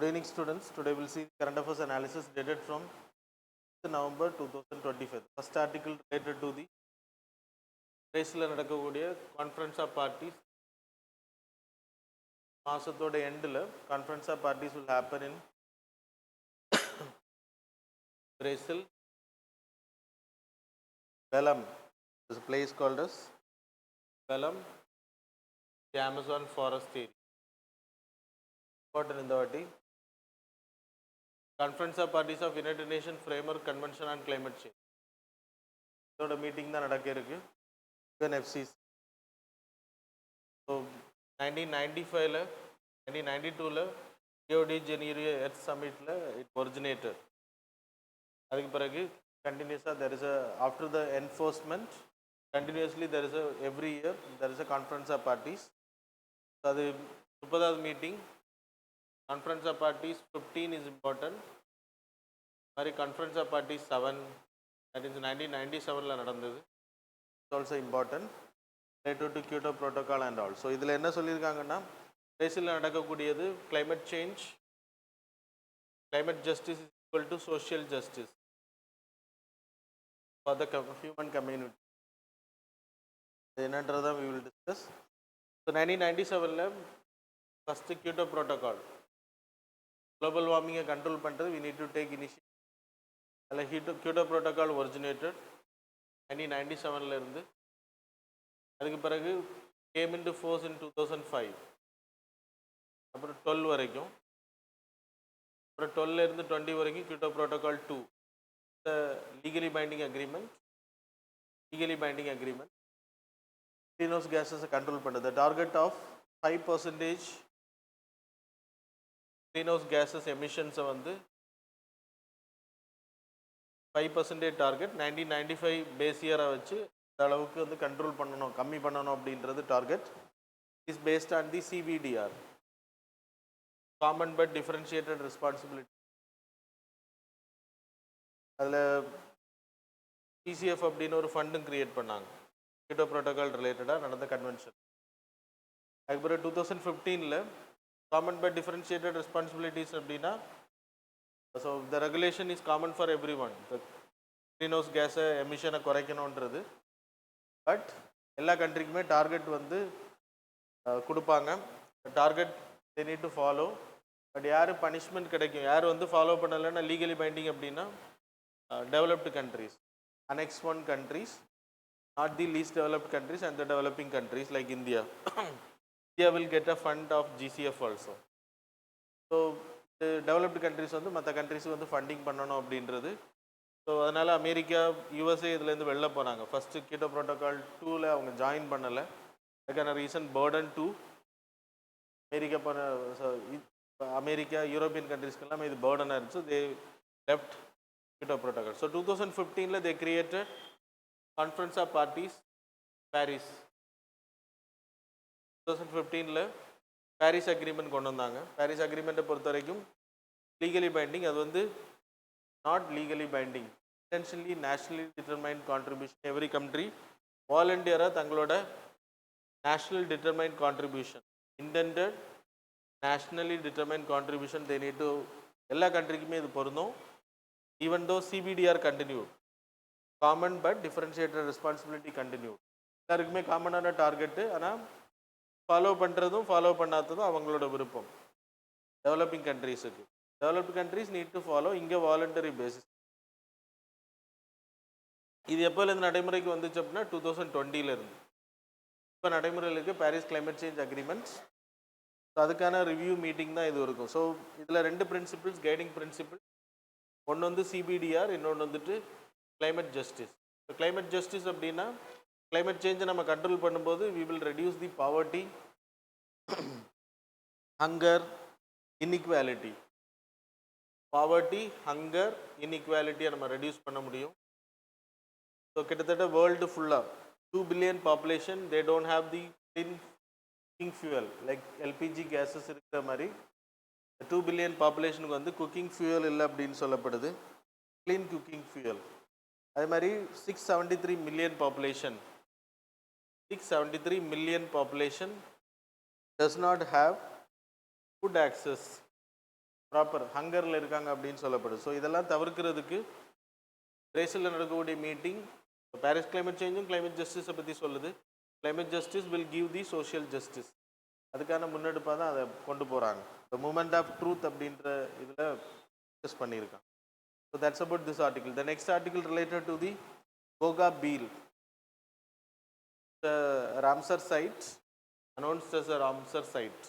Good evening students. Today we'll see current affairs analysis dated from November 2025. First article related to the ரேஸில் நடக்கக்கூடிய conference of parties மாதத்தோட எண்டில் conference of parties will happen in Brazil. Belém is a place called as Belém, the Amazon forest area. Important in the வாட்டி Conference of Parties of United Nations Framework Convention on Climate Change. இதோட meeting தான் நடக்க இருக்கு UNFCCC. So 1995ல் 1992ல் Rio de Janeiro earth சமிட்டில் it originated. அதுக்கு பிறகு கண்டினியூஸாக there is after the enforcement continuously there is every year there is a conference of parties. அது 30வது மீட்டிங். Conference of Parties 15 is important. மாதிரி Conference of Parties 7 that is 1997ல் நடந்தது. It's also important related to Kyoto Protocol and all. So இதில் என்ன சொல்லியிருக்காங்கன்னா பிரேசிலில் நடக்கக்கூடியது climate change, climate justice is equal to social justice for the human community. இது என்னன்றதை we will discuss. So 1997ல் first Kyoto Protocol global warming control பண்ணுறது we need to take initiative. அதில் Kyoto Protocol originated 1997ல் இருந்து. அதுக்கு பிறகு came into force in 2005. அப்புறம் 12 வரைக்கும், அப்புறம் 12ல் இருந்து 20 வரைக்கும் Kyoto Protocol 2 the legally binding agreement greenhouse gases control பண்ணுறது. the target of 5% greenhouse gases emissions வந்து 5% டார்கெட் 1995 பேஸ் இயராக வச்சு இந்த அளவுக்கு வந்து கண்ட்ரோல் பண்ணணும், கம்மி பண்ணணும் அப்படின்றது target. Is based on the CBDR, common but differentiated responsibility. அதில் பிசிஎஃப் அப்படின்னு ஒரு ஃபண்டும் கிரியேட் பண்ணாங்க கியோட்டோ ப்ரோட்டோகால் ரிலேட்டடாக நடந்த கன்வென்ஷன். அதுக்கப்புறம் 2015ல் காமன் பட் டிஃபரன்ஷியேட்டட் ரெஸ்பான்சிபிலிட்டிஸ் அப்படின்னா so the regulation is common for everyone. Greenhouse கேஸை எமிஷனை குறைக்கணுன்றது, பட் எல்லா கண்ட்ரிக்குமே டார்கெட் வந்து கொடுப்பாங்க. Target they need to follow. But யார் பனிஷ்மெண்ட் கிடைக்கும், யார் வந்து ஃபாலோ பண்ணலைன்னா லீகலி பைண்டிங் அப்படின்னா developed countries, annexe 1 countries, not the least developed countries and the developing countries like India. India will get a fund of GCF also. So developed countries வந்து மற்ற கண்ட்ரிஸுக்கு வந்து funding பண்ணணும் அப்படின்றது. ஸோ அதனால் America, USA இதுலேருந்து வெளில போனாங்க. ஃபஸ்ட்டு கியோட்டோ ப்ரோட்டோகால் 2ல் அவங்க ஜாயின் பண்ணலை. அதுக்கான ரீசன் பர்டன் 2 அமெரிக்கா பண்ண. ஸோ அமெரிக்கா யூரோப்பியன் கண்ட்ரிஸ்க்கெல்லாம் இது பர்டனாக இருந்துச்சு. They left Kyoto protocol. So 2015ல் they created conference of parties Paris. 2015ல் பாரிஸ் அக்ரிமெண்ட் கொண்டு வந்தாங்க. பாரிஸ் அக்ரிமெண்ட்டை பொறுத்த வரைக்கும் லீகலி பைண்டிங், அது வந்து not legally binding, intentionally nationally determined contribution. Every country வாலண்டியராக தங்களோட national determined contribution, intended nationally determined contribution they need to, எல்லா கண்ட்ரிக்குமே இது பொருந்தும். Even though CBDR continue, common but differentiated responsibility continue. எல்லாருக்குமே காமனான டார்கெட்டு, ஆனால் ஃபாலோ பண்ணுறதும் ஃபாலோ பண்ணாததும் அவங்களோட விருப்பம். டெவலப்பிங் கண்ட்ரீஸுக்கு, developed countries need to follow. இங்கே வாலண்டரி பேசிஸ். இது எப்போலேருந்து நடைமுறைக்கு வந்துச்சு அப்படின்னா 2020லேருந்து இப்போ நடைமுறையில் இருக்குது Paris climate change agreements. So அதுக்கான ரிவ்யூ மீட்டிங் தான் இது இருக்கும். ஸோ இதில் 2 பிரின்சிபிள்ஸ், கைடிங் பிரின்சிபிள். ஒன்று வந்து சிபிடிஆர், இன்னொன்று வந்துட்டு climate justice. So climate justice அப்படின்னா climate change நம்ம கண்ட்ரோல் பண்ணும்போது we will reduce the poverty, hunger, inequality. poverty, hunger, inequality நம்ம ரெடியூஸ் பண்ண முடியும். ஸோ கிட்டத்தட்ட வேர்ல்டு ஃபுல்லாக 2 billion population they don't have the clean cooking fuel like LPG gases இருக்கிற மாதிரி 2 billion பாப்புலேஷனுக்கு வந்து குக்கிங் ஃபியூயல் இல்லை அப்படின்னு சொல்லப்படுது, க்ளீன் குக்கிங் ஃபியூயல். அதே மாதிரி 673 million population 673 million population does not have food access proper ஹங்கரில் இருக்காங்க அப்படின்னு சொல்லப்படுது. ஸோ இதெல்லாம் தவிர்க்கிறதுக்கு பிரேசிலில் நடக்கக்கூடிய மீட்டிங் பாரிஸ் கிளைமேட் சேஞ்சும் கிளைமேட் ஜஸ்டிஸை பற்றி சொல்லுது. Climate justice will give the social justice, அதுக்கான முன்னெடுப்பாக தான் அதை கொண்டு போகிறாங்க. த மூமெண்ட் ஆஃப் ட்ரூத் அப்படின்ற இதில் டிஸ்கஸ் பண்ணியிருக்காங்க. So that's about this article. The next article related to the Gogabeel, the Ramsar sites announced as a Ramsar site.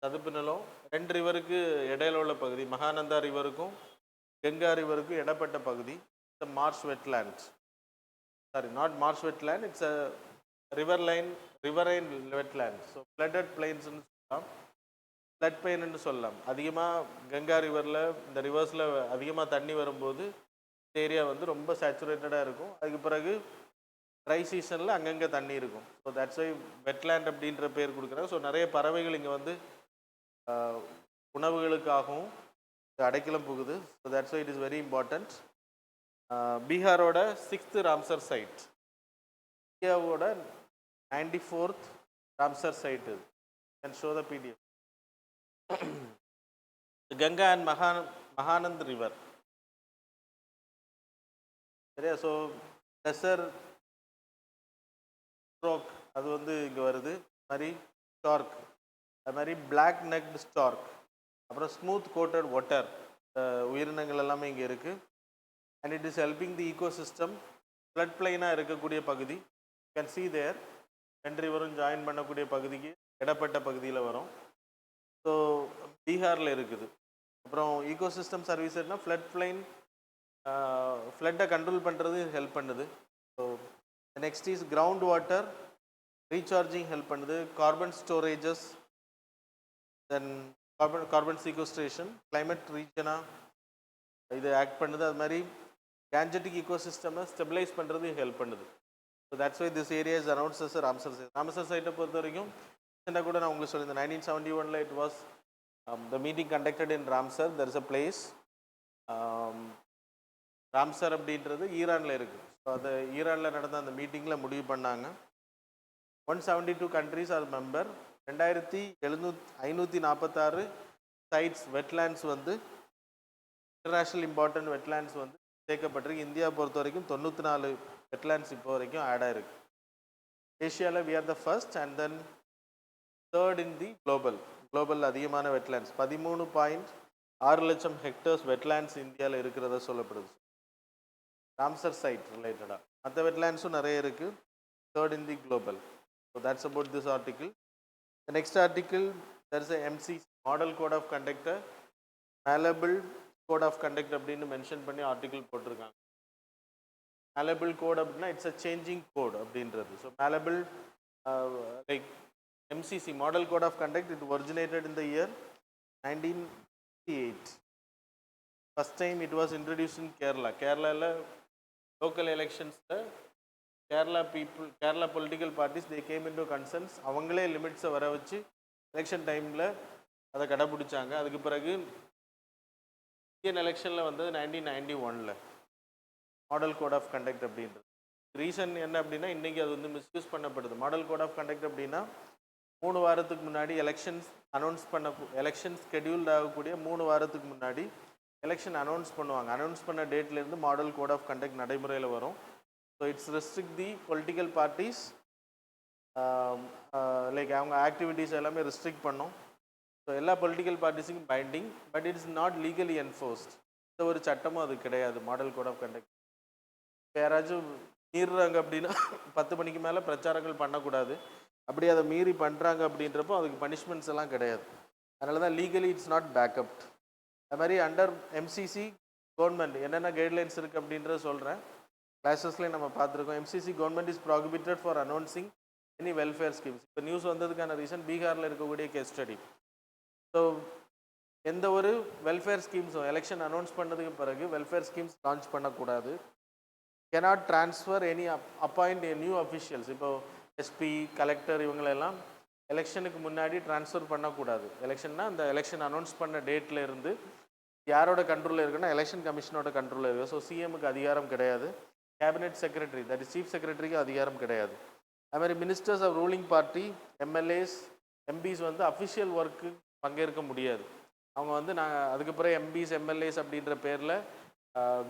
சதுப்பு நிலம் 2 ரிவருக்கு இடையில உள்ள பகுதி, மகானந்தா ரிவருக்கும் கங்கா ரிவருக்கும் இடப்பட்ட பகுதி. Marsh wetlands, sorry not marsh wetland, it's a riverine wetland. So flooded பிளைன்ஸ்னு சொல்லலாம், ஃப்ளட் பிளைன்னு சொல்லலாம். அதிகமாக கங்கா ரிவரில் இந்த ரிவர்ஸில் அதிகமாக தண்ணி வரும்போது இந்த ஏரியா வந்து ரொம்ப சேச்சுரேட்டடாக இருக்கும். அதுக்கு பிறகு ட்ரை சீசனில் அங்கங்கே தண்ணி இருக்கும். ஸோ தட்ஸ் வை வெட்லேண்ட் அப்படின்ற பேர் கொடுக்குறாங்க. ஸோ நிறைய பறவைகள் இங்கே வந்து உணவுகளுக்காகவும் அடைக்கலம் புகுது. So that's why it is very important. பீகாரோட 6th ராம்சர் சைட், இந்தியாவோட 94th ராம்சர் சைட். இது can show the PDF. Ganga and Mahanand river, சரியா? ஸோ டெசர் ஸ்ட்ரோக் அது வந்து இங்கே வருது. அது மாதிரி ஸ்டார்க், அது மாதிரி பிளாக் நெக்ட் ஸ்டார்க், அப்புறம் ஸ்மூத் கோட்டட் ஒட்டர் உயிரினங்கள் எல்லாமே இங்கே இருக்குது. And it is helping the ecosystem. Flood பிளைனாக இருக்கக்கூடிய பகுதி கேன் சி தேர், 2 ரிவரும் ஜாயின் பண்ணக்கூடிய பகுதிக்கு இடப்பட்ட பகுதியில் வரும். ஸோ பீகாரில் இருக்குது. அப்புறம் ஈகோசிஸ்டம் சர்வீஸ்னால் ஃப்ளட் பிளைன் ஃப்ளட்டை கண்ட்ரோல் பண்ணுறது ஹெல்ப் பண்ணுது. So next is ground water recharging help பண்ணுது. Carbon storages, then carbon sequestration, climate ரீஜனாக இது ஆக்ட் பண்ணுது. அது மாதிரி கேஞ்சட்டிக் ஈகோசிஸ்டமை ஸ்டெபிலைஸ் பண்ணுறது ஹெல்ப் பண்ணுது. So that's why this area is announced as Ramsar site. Ramsar சைட்டை பொறுத்த வரைக்கும் ரீசெண்டாக கூட நான் உங்களுக்கு சொல்லியிருந்தேன், 1971 it was the meeting conducted in Ramsar. There is a place. Ramsar அப்படின்றது ஈரானில் இருக்குது. ஸோ அது ஈரானில் நடந்த அந்த மீட்டிங்கில் முடிவு பண்ணாங்க. 172 countries are member. 2746 sites wetlands வந்து இன்டர்நேஷ்னல் இம்பார்ட்டன்ட் வெட்லேண்ட்ஸ் வந்து சேர்க்கப்பட்டிருக்கு. இந்தியா பொறுத்த வரைக்கும் 94 வெட்லேண்ட்ஸ் இப்போ வரைக்கும் ஆட் ஆகிருக்கு. ஏஷியாவில் we are the first and then third in the global அதிகமான வெட்லேண்ட்ஸ். 13.6 லட்சம் ஹெக்டர்ஸ் வெட்லேண்ட்ஸ் இந்தியாவில் இருக்கிறதா சொல்லப்படுது. ராம்சர் சைட் ரிலேட்டடாக மற்ற வெட்லேண்ட்ஸும் நிறைய இருக்குது. Third in the global. So that's about this article. The next article, there is a MCC, Model Code of Conduct, Malleable Code of Conduct அப்படின்னு மென்ஷன் பண்ணி ஆர்டிக்கிள் போட்டிருக்காங்க. Malleable Code அப்படின்னா இட்ஸ் அ சேஞ்சிங் கோட் அப்படின்றது. So Malleable like MCC, Model Code of Conduct, it originated in the year 1958. First time it was introduced in Kerala. கேரளாவில் local எலெக்ஷன்ஸில் Kerala political parties they came into concerns. அவங்களே லிமிட்ஸை வர வச்சு election டைமில் அதை கடைப்பிடிச்சாங்க. அதுக்கு பிறகு இந்தியன் எலெக்ஷனில் வந்து 1991 மாடல் கோட் ஆஃப் கண்டக்ட் அப்படின்றது. ரீசன் என்ன அப்படின்னா இன்றைக்கி அது வந்து மிஸ்யூஸ் பண்ணப்படுது. மாடல் கோட் ஆஃப் கண்டக்ட் அப்படின்னா 3 வாரத்துக்கு முன்னாடி எலெக்ஷன் ஸ்கெடியூல்ட் ஆகக்கூடிய 3 வாரத்துக்கு முன்னாடி எலெக்ஷன் அனௌன்ஸ் பண்ணுவாங்க. அனௌன்ஸ் பண்ண டேட்லேருந்து மாடல் கோட் ஆஃப் கண்டக்ட் நடைமுறையில் வரும். So it's restrict the political parties, like அவங்க ஆக்டிவிட்டீஸ் எல்லாமே ரெஸ்ட்ரிக்ட் பண்ணும். ஸோ எல்லா பொலிட்டிக்கல் பார்ட்டிஸுக்கும் binding, but it's not legally enforced. இந்த ஒரு சட்டமும் அது கிடையாது மாடல் கோட் ஆஃப் கண்டக்ட். யாராச்சும் மீறுறாங்க அப்படின்னா 10 மணிக்கு மேலே பிரச்சாரங்கள் பண்ணக்கூடாது. அப்படி அதை மீறி பண்ணுறாங்க அப்படின்றப்போ அதுக்கு பனிஷ்மெண்ட்ஸ் எல்லாம் கிடையாது. அதனால தான் லீகலி இட்ஸ் நாட் பேக்கப். அது மாதிரி அண்டர் எம்சிசி கவர்மெண்ட் என்னென்ன கைட்லைன்ஸ் இருக்குது அப்படின்றத சொல்கிறேன். கிளாஸஸ்லேயும் நம்ம பார்த்துருக்கோம். MCC government is prohibited for announcing any welfare schemes. இப்போ நியூஸ் வந்ததுக்கான ரீசன் பீகாரில் இருக்கக்கூடிய கேஸ் ஸ்டடி. ஸோ எந்த ஒரு வெல்ஃபேர் ஸ்கீம்ஸும் எலெக்ஷன் அனௌன்ஸ் பண்ணதுக்கு பிறகு வெல்ஃபேர் ஸ்கீம்ஸ் லான்ச் பண்ணக்கூடாது. cannot transfer any appoint a new officials. இப்போ எஸ்பி கலெக்டர் இவங்களெல்லாம் எலெக்ஷனுக்கு முன்னாடி ட்ரான்ஸ்ஃபர் பண்ணக்கூடாது. எலெக்ஷன்னா அந்த எலெக்ஷன் அனௌன்ஸ் பண்ண டேட்டில் இருந்து யாரோட கண்ட்ரோலில் இருக்குன்னா எலெக்ஷன் கமிஷனோட கண்ட்ரோலில் இருக்குது. ஸோ சிஎம்முக்கு அதிகாரம் கிடையாது. Cabinet secretary, that is chief செக்ரட்டரிக்கு அதிகாரம் கிடையாது. அது மாதிரி ministers of ruling party, MLAs, MPs வந்து அஃபிஷியல் ஒர்க்கு பங்கேற்க முடியாது. அவங்க வந்து அதுக்கப்புறம் எம்பிஸ் எம்எல்ஏஸ் அப்படின்ற பேரில்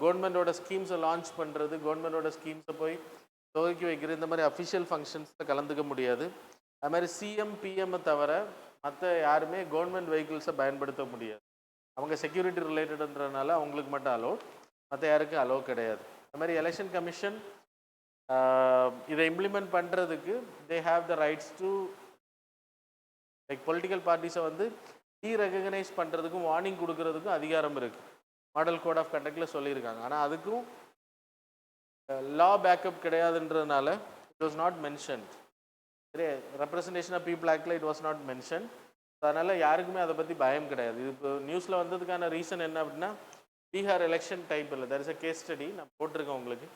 கவர்மெண்டோட ஸ்கீம்ஸை லான்ச் பண்ணுறது, கவர்மெண்டோட ஸ்கீம்ஸை போய் துவக்கி வைக்கிறது, இந்த மாதிரி அஃபிஷியல் ஃபங்க்ஷன்ஸில் கலந்துக்க முடியாது. அது மாதிரி சிஎம் பிஎம்மை தவிர மற்ற யாருமே கவர்மெண்ட் வெஹிக்கிள்ஸை பயன்படுத்த முடியாது. அவங்க செக்யூரிட்டி ரிலேட்டடுன்றதுனால அவங்களுக்கு மட்டும் அலோட், மற்ற யாருக்கும் அலோவ் கிடையாது. அது மாதிரி எலெக்ஷன் கமிஷன் இதை இம்ப்ளிமெண்ட் பண்ணுறதுக்கு they have the rights to like political பார்ட்டிஸை வந்து டீரெகனைஸ் பண்ணுறதுக்கும் வார்னிங் கொடுக்கறதுக்கும் அதிகாரம் இருக்குது. மாடல் கோட் ஆஃப் கண்டக்டில் சொல்லியிருக்காங்க. ஆனால் அதுக்கும் லா பேக்கப் கிடையாதுன்றதுனால it was not mentioned. Representation of people ஆக்டில் இட் வாஸ் நாட் மென்ஷன். அதனால் யாருக்குமே அதை பற்றி பயம் கிடையாது. இது இப்போ நியூஸில் வந்ததுக்கான ரீசன் என்ன அப்படின்னா, பீகார் எலெக்ஷன் டைப்பில் there is a case study நான் போட்டிருக்கேன் உங்களுக்கு.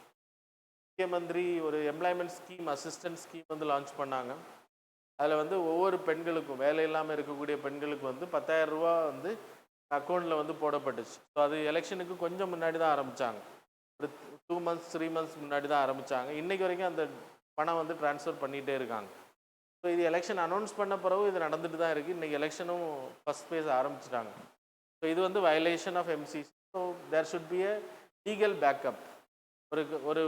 முக்கியமந்திரி ஒரு எம்ப்ளாய்மெண்ட் ஸ்கீம், அசிஸ்டன்ட் ஸ்கீம் வந்து லான்ச் பண்ணாங்க. அதில் வந்து ஒவ்வொரு பெண்களுக்கும், வேலை இல்லாமல் இருக்கக்கூடிய பெண்களுக்கு வந்து 10,000 ரூபா வந்து அக்கௌண்ட்டில் வந்து போடப்பட்டுச்சு. ஸோ அது எலெக்ஷனுக்கு கொஞ்சம் முன்னாடி தான் ஆரம்பித்தாங்க. ஒரு 2 months 3 months முன்னாடி தான் ஆரம்பித்தாங்க. இன்றைக்கு வரைக்கும் அந்த பணம் வந்து ட்ரான்ஸ்ஃபர் பண்ணிகிட்டே இருக்காங்க. ஸோ இது எலெக்ஷன் அனௌன்ஸ் பண்ண பிறகு இது நடந்துட்டு தான் இருக்குது. இன்றைக்கி எலெக்ஷனும் ஃபஸ்ட் ஃபேஸ் ஆரம்பிச்சிட்டாங்க. ஸோ இது வந்து violation of MCC. So there should be a legal backup. ஒரு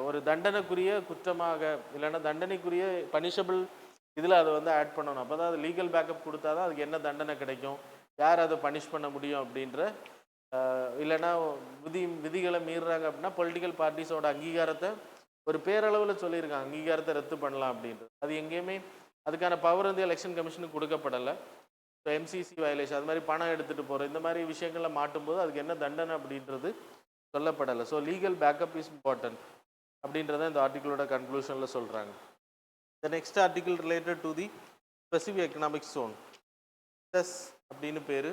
ஒரு தண்டனைக்குரிய குற்றமாக இல்லைன்னா தண்டனைக்குரிய பனிஷபிள் இதில் அதை வந்து ஆட் பண்ணணும். அப்போ தான் அது லீகல் பேக்கப் கொடுத்தா தான் அதுக்கு என்ன தண்டனை கிடைக்கும், யார் அதை பனிஷ் பண்ண முடியும் அப்படின்ற, இல்லைன்னா விதிகளை மீறுறாங்க அப்படின்னா பொலிட்டிக்கல் பார்ட்டிஸோட அங்கீகாரத்தை ஒரு பேரளவில் சொல்லியிருக்காங்க, அங்கீகாரத்தை ரத்து பண்ணலாம் அப்படின்றது. அது எங்கேயுமே அதுக்கான பவர் வந்து எலெக்ஷன் கமிஷனுக்கு கொடுக்கப்படலை. ஸோ எம்சிசி வயலேஷன், அது மாதிரி பணம் எடுத்துகிட்டு போகிற இந்த மாதிரி விஷயங்களில் மாட்டும்போது அதுக்கு என்ன தண்டனை அப்படின்றது சொல்லப்படலை. So legal backup is important அப்படின்றத இந்த ஆர்டிக்கிளோட கன்க்ளூஷனில் சொல்கிறாங்க. The next article related to the specific economic zone, S அப்படின்னு பேர்.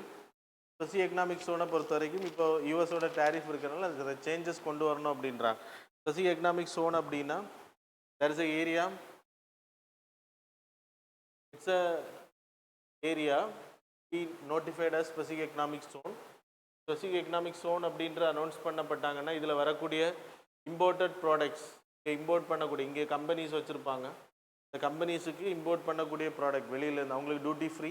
ஸ்பெசிஃபிக் எக்கனாமிக் ஜோனை பொறுத்த வரைக்கும் இப்போ யூஎஸோட டேரிஃப் இருக்கிறனால அதுக்கு சேஞ்சஸ் கொண்டு வரணும் அப்படின்றாங்க. ஸ்பெசிஃபிக் எக்கனாமிக் ஜோன் அப்படின்னா there is a area, it's a area be notified as specific economic zone. Specific economic zone அப்படின்ற அனௌன்ஸ் பண்ணப்பட்டாங்கன்னா இதில் வரக்கூடிய இம்போர்ட்டட் ப்ராடக்ட்ஸ், இம்போர்ட் பண்ணக்கூடிய, இங்கே கம்பெனிஸ் வச்சுருப்பாங்க, இந்த கம்பெனிஸுக்கு இம்போர்ட் பண்ணக்கூடிய ப்ராடக்ட் வெளியிலேருந்து அவங்களுக்கு டியூட்டி ஃப்ரீ.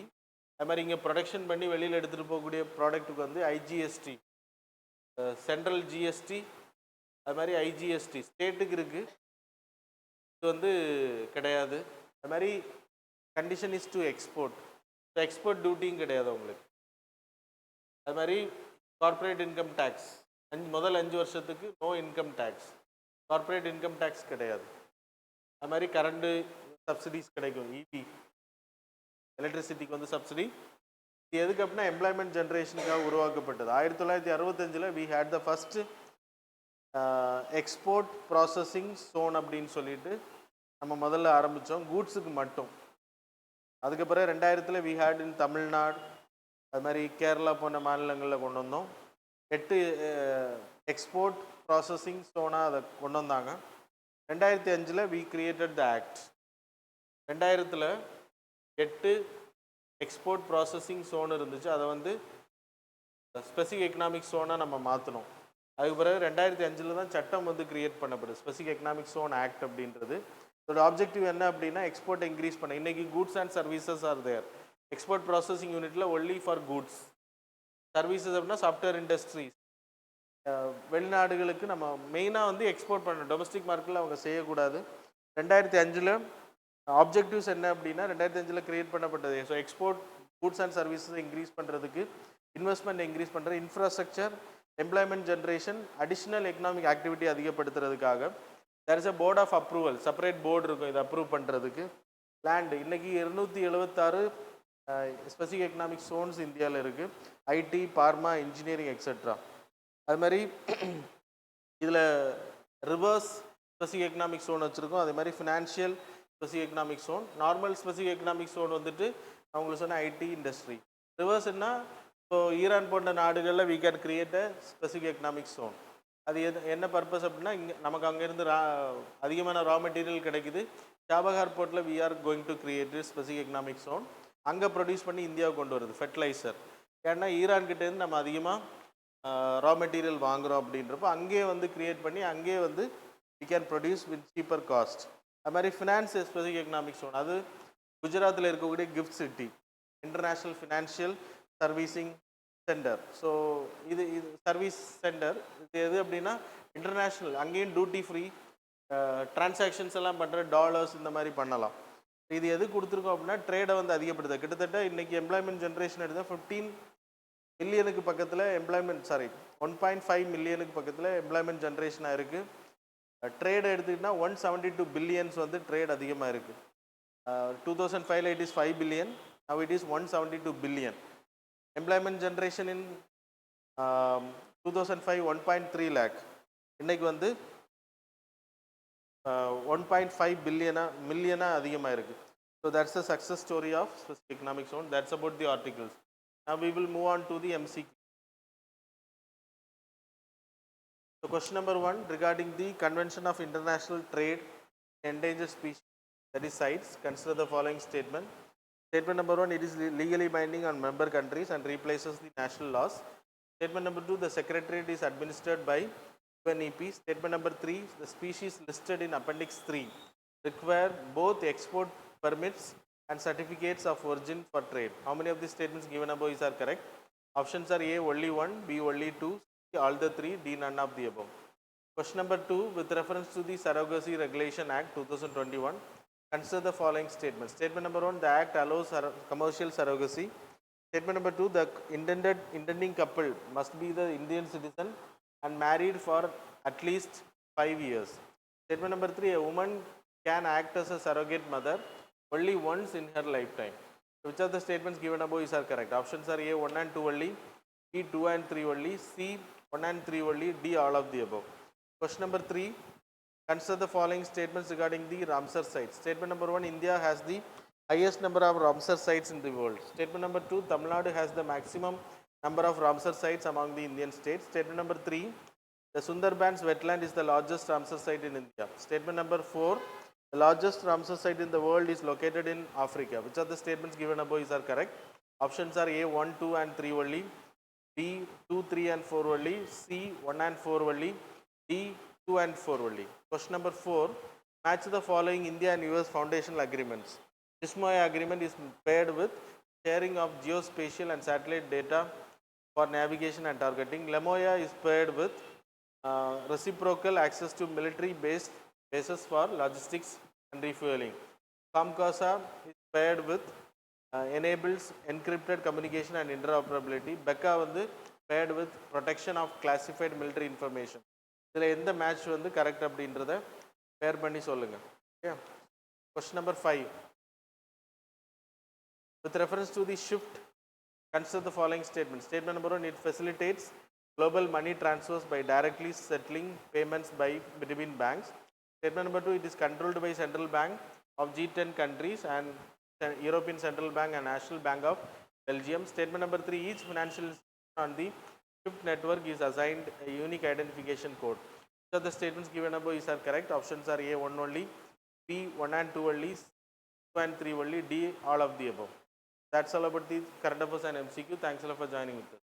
அது மாதிரி இங்கே ப்ரொடக்ஷன் பண்ணி வெளியில் எடுத்துகிட்டு போகக்கூடிய ப்ராடக்ட்டுக்கு வந்து ஐஜிஎஸ்டி, சென்ட்ரல் ஜிஎஸ்டி, அது மாதிரி ஐஜிஎஸ்டி ஸ்டேட்டுக்கு இருக்குது, இது வந்து கிடையாது. அது மாதிரி condition is to export, export டியூட்டியும் கிடையாது அவங்களுக்கு. அது மாதிரி கார்ப்பரேட் இன்கம் டேக்ஸ் முதல் 5 வருஷத்துக்கு no income tax, corporate income tax கிடையாது. அது மாதிரி கரண்ட்டு சப்சிடிஸ் கிடைக்கும், இபி எலக்ட்ரிசிட்டிக்கு வந்து சப்சிடி. இது எதுக்கு அப்படின்னா எம்ப்ளாய்மெண்ட் ஜென்ரேஷனுக்காக உருவாக்கப்பட்டது. 1965 we had the first export processing zone அப்படின்னு சொல்லிட்டு நம்ம முதல்ல ஆரம்பித்தோம் கூட்ஸுக்கு மட்டும். அதுக்கப்புறம் 2000 வி ஹேட் இன் தமிழ்நாடு, அது மாதிரி கேரளா போன்ற மாநிலங்களில் கொண்டு வந்தோம். 8 எக்ஸ்போர்ட் ப்ராசஸிங் ஜோனாக அதை கொண்டு வந்தாங்க. 2005 we created the act. 2008 export processing zone இருந்துச்சு, அதை வந்து ஸ்பெசிஃபிக் எக்கனாமிக் ஜோனாக நம்ம மாற்றினோம். அதுக்கு பிறகு 2005 தான் சட்டம் வந்து கிரியேட் பண்ணப்படுது, ஸ்பெசிஃபிக் எக்கனாமிக் ஜோன் ஆக்ட் அப்படின்றது. இதோட ஆப்ஜெக்டிவ் என்ன அப்படின்னா எக்ஸ்போர்ட் இன்க்ரீஸ் பண்ண. இன்றைக்கி goods and services are there. Export processing யூனிட்டில் ஒன்லி ஃபார் கூட்ஸ், சர்வீசஸ் அப்படின்னா சாஃப்ட்வேர் இண்டஸ்ட்ரீஸ். வெளிநாடுகளுக்கு நம்ம மெயினாக வந்து எக்ஸ்போர்ட் பண்ணணும், டொமஸ்டிக் மார்க்கெட்டில் அவங்க செய்யக்கூடாது. 2005 ஆப்ஜெக்டிவ்ஸ் என்ன அப்படின்னா 2005 கிரியேட் பண்ணப்பட்டது. So export goods and services increase பண்ணுறதுக்கு, இன்வெஸ்ட்மெண்ட் இன்க்ரீஸ் பண்ணுற, infrastructure, employment generation, additional economic activity அதிகப்படுத்துறதுக்காக there is a board of approval, separate board இருக்கும் இதை அப்ரூவ் பண்ணுறதுக்கு. லேண்டு இன்றைக்கி 276 ஸ்பெசிஃபிக் எக்கனாமிக் ஜோன்ஸ் இந்தியாவில் இருக்குது, ஐடி, பார்மா, இன்ஜினியரிங் எக்ஸெட்ரா. அது மாதிரி இதில் ரிவர்ஸ் ஸ்பெசிஃபிக் எக்கனாமிக் ஜோன் வச்சுருக்கோம். அதே மாதிரி financial specific economic zone. Normal specific economic zone வந்துட்டு அவங்களுக்கு சொன்ன ஐடி இண்டஸ்ட்ரி. ரிவர்ஸ்னா இப்போ ஈரான் போன்ற நாடுகளில் we can create a specific economic zone. அது என்ன பர்பஸ் அப்படின்னா இங்கே நமக்கு அங்கேருந்து அதிகமான ரா மெட்டீரியல் கிடைக்குது. சாபஹார் போர்ட்டில் we are going to create specific economic zone. அங்கே ப்ரொடியூஸ் பண்ணி இந்தியாவுக்கு கொண்டு வருது ஃபெர்டிலைசர். ஏன்னா ஈரான்கிட்டேருந்து நம்ம அதிகமாக ரா மெட்டீரியல் வாங்குகிறோம் அப்படின்றப்போ அங்கேயே வந்து கிரியேட் பண்ணி அங்கேயே வந்து we can produce with cheaper cost. அது மாதிரி ஃபினான்ஸ் ஸ்பெசிஃபிக் எக்கனாமிக் ஜோன், அது குஜராத்தில் இருக்கக்கூடிய GIFT city, international financial servicing centre. So இது சர்வீஸ் சென்டர். இது எது அப்படின்னா இன்டர்நேஷ்னல், அங்கேயும் டியூட்டி ஃப்ரீ டிரான்சாக்ஷன்ஸ் எல்லாம் பண்ணுற டாலர்ஸ் இந்த மாதிரி பண்ணலாம். இது எது கொடுத்துருக்கோம் அப்படின்னா ட்ரேடை வந்து அதிகப்படுத்த. கிட்டத்தட்ட இன்றைக்கி எம்ப்ளாய்மெண்ட் ஜென்ரேஷன் எடுத்தால் 15 மில்லியனுக்கு பக்கத்தில் எம்ப்ளாய்மெண்ட் 1.5 மில்லியனுக்கு பக்கத்தில் எம்ப்ளாய்மெண்ட் ஜென்ரேஷனாக இருக்குது. ட்ரேட் எடுத்துக்கிட்டிங்கன்னா 172 பில்லியன்ஸ் வந்து ட்ரேட் அதிகமாக இருக்குது. 2005 it is 5 billion, now it is 172 billion. Employment generation in 2005 1.3 lakh, இன்னைக்கு வந்து 1.5 மில்லியனா அதிகமாக இருக்குது. So that's the success story of specific economic zone. That's about the articles. Now we will move on to the MCQ. So question number 1 regarding the Convention of International Trade in Endangered Species, that is CITES. Consider the following statement. Statement number 1, it is legally binding on member countries and replaces the national laws. Statement number 2, the secretariat is administered by UNEP. Statement number 3, the species listed in Appendix 3 require both export permits and certificates of origin for trade. How many of these statements given above are correct? Options are A only 1, B only 2, C all the 3, D none of the above. Question number 2, with reference to the Surrogacy Regulation Act 2021, consider the following statements. Statement number 1, the Act allows commercial surrogacy. Statement number 2, the intending couple must be the Indian citizen and married for at least 5 years. Statement number 3, a woman can act as a surrogate mother only once in her lifetime. Which of the statements given above are correct? Options are A 1 and 2 only, B 2 and 3 only, C 1 and 3 only, D all of the above. Question number 3, consider the following statements regarding the Ramsar sites. Statement number 1, India has the highest number of Ramsar sites in the world. Statement number 2, Tamil Nadu has the maximum number of Ramsar sites among the Indian states. Statement number 3, the Sundarbans wetland is the largest Ramsar site in India. Statement number 4, the largest Ramsar site in the world is located in Africa. Which of the statements given above are correct? Options are A 1, 2 and 3 only, B 2, 3 and 4 only, C 1 and 4 only, D 2 and 4 only. Question number 4, match the following India and US foundational agreements. ISMOA agreement is paired with sharing of geospatial and satellite data for navigation and targeting. LEMOIA is paired with reciprocal access to military bases for logistics and refueling. COMCOSA is paired with enables encrypted communication and interoperability. BECA வந்து paired with protection of classified military information. இதில் எந்த match வந்து correct அப்படின்றத பேர் பண்ணி சொல்லுங்கள். Okay. Question number 5, with reference to the SWIFT, consider the following statement. Statement number 1, it facilitates global money transfers by directly settling payments between banks. Statement number 2, it is controlled by Central Bank of G10 countries and European Central Bank and National Bank of Belgium. Statement number 3, each financial institution on the SWIFT network is assigned a unique identification code. So the statements given above are correct. Options are A 1 only, B 1 and 2 only, C 2 and 3 only, D all of the above. That's all about the current affairs and MCQ. Thanks a lot for joining with us.